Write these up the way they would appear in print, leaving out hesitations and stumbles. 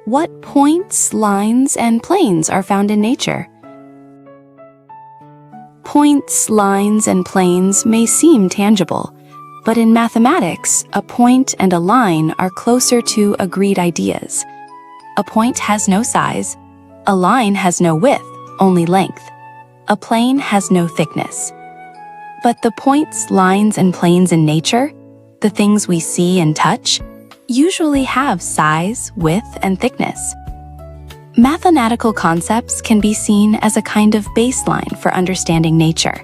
What points, lines, and planes are found in nature? Points, lines, and planes may seem tangible, but in mathematics, a point and a line are closer to agreed ideas. A point has no size, a line has no width, only length. A plane has no thickness. But the points, lines, and planes in nature, the things we see and touch, usually have size, width, and thickness. Mathematical concepts can be seen as a kind of baseline for understanding nature.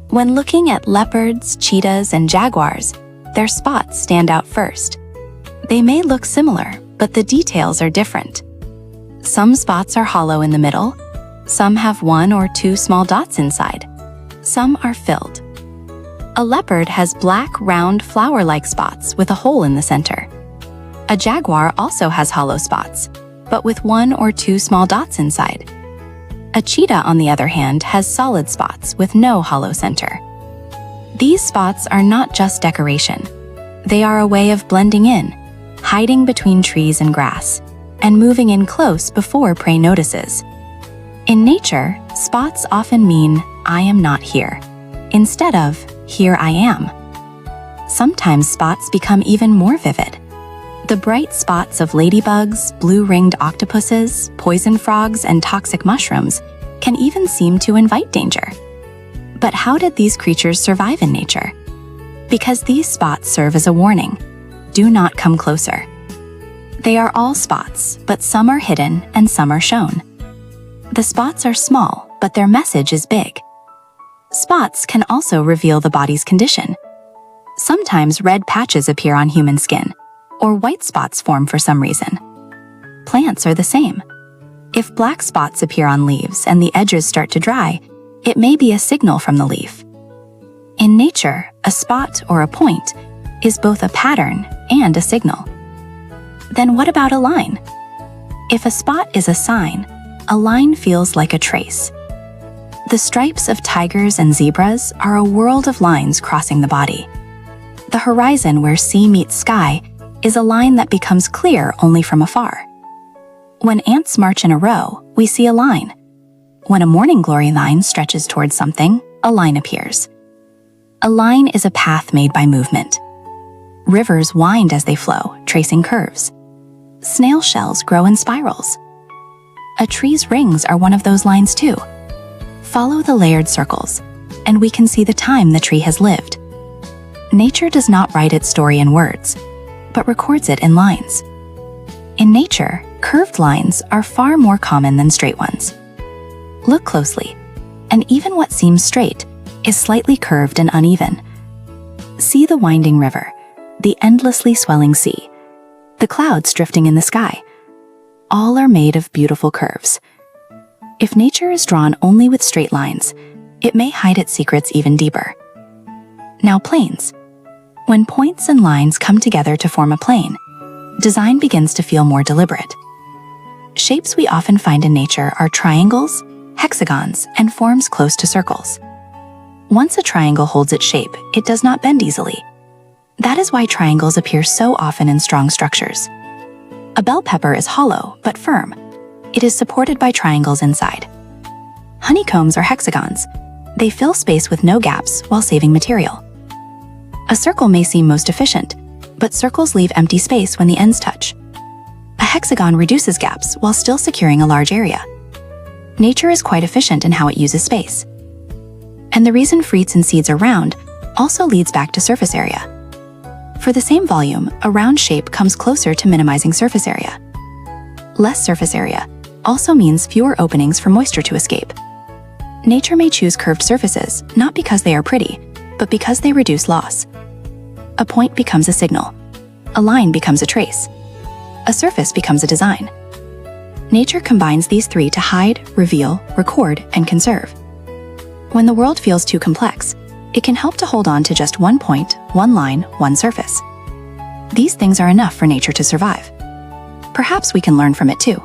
When looking at leopards, cheetahs, and jaguars, their spots stand out first. They may look similar, but the details are different. Some spots are hollow in the middle, some have 1 or 2 small dots inside, some are filled. A leopard has black, round, flower-like spots with a hole in the center. A jaguar also has hollow spots, but with 1 or 2 small dots inside. A cheetah, on the other hand, has solid spots with no hollow center. These spots are not just decoration. They are a way of blending in, hiding between trees and grass, and moving in close before prey notices. In nature, spots often mean, "I am not here," instead of, "Here I am." Sometimes spots become even more vivid. The bright spots of ladybugs, blue-ringed octopuses, poison frogs, and toxic mushrooms can even seem to invite danger. But how did these creatures survive in nature? Because these spots serve as a warning. Do not come closer. They are all spots, but some are hidden and some are shown. The spots are small, but their message is big. Spots can also reveal the body's condition. Sometimes red patches appear on human skin, or white spots form for some reason. Plants are the same. If black spots appear on leaves and the edges start to dry, it may be a signal from the leaf. In nature, a spot or a point is both a pattern and a signal. Then what about a line? If a spot is a sign, a line feels like a trace. The stripes of tigers and zebras are a world of lines crossing the body. The horizon where sea meets sky is a line that becomes clear only from afar. When ants march in a row, we see a line. When a morning glory line stretches towards something, a line appears. A line is a path made by movement. Rivers wind as they flow, tracing curves. Snail shells grow in spirals. A tree's rings are one of those lines too. Follow the layered circles, and we can see the time the tree has lived. Nature does not write its story in words, but records it in lines. In nature, curved lines are far more common than straight ones. Look closely, and even what seems straight is slightly curved and uneven. See the winding river, the endlessly swelling sea, the clouds drifting in the sky. All are made of beautiful curves. If nature is drawn only with straight lines, it may hide its secrets even deeper. Now planes. When points and lines come together to form a plane, design begins to feel more deliberate. Shapes we often find in nature are triangles, hexagons, and forms close to circles. Once a triangle holds its shape, it does not bend easily. That is why triangles appear so often in strong structures. A bell pepper is hollow but firm. It is supported by triangles inside. Honeycombs are hexagons. They fill space with no gaps while saving material. A circle may seem most efficient, but circles leave empty space when the ends touch. A hexagon reduces gaps while still securing a large area. Nature is quite efficient in how it uses space. And the reason fruits and seeds are round also leads back to surface area. For the same volume, a round shape comes closer to minimizing surface area. Less surface area also means fewer openings for moisture to escape. Nature may choose curved surfaces, not because they are pretty, but because they reduce loss. A point becomes a signal. A line becomes a trace. A surface becomes a design. Nature combines these three to hide, reveal, record, and conserve. When the world feels too complex, it can help to hold on to just one point, one line, one surface. These things are enough for nature to survive. Perhaps we can learn from it too.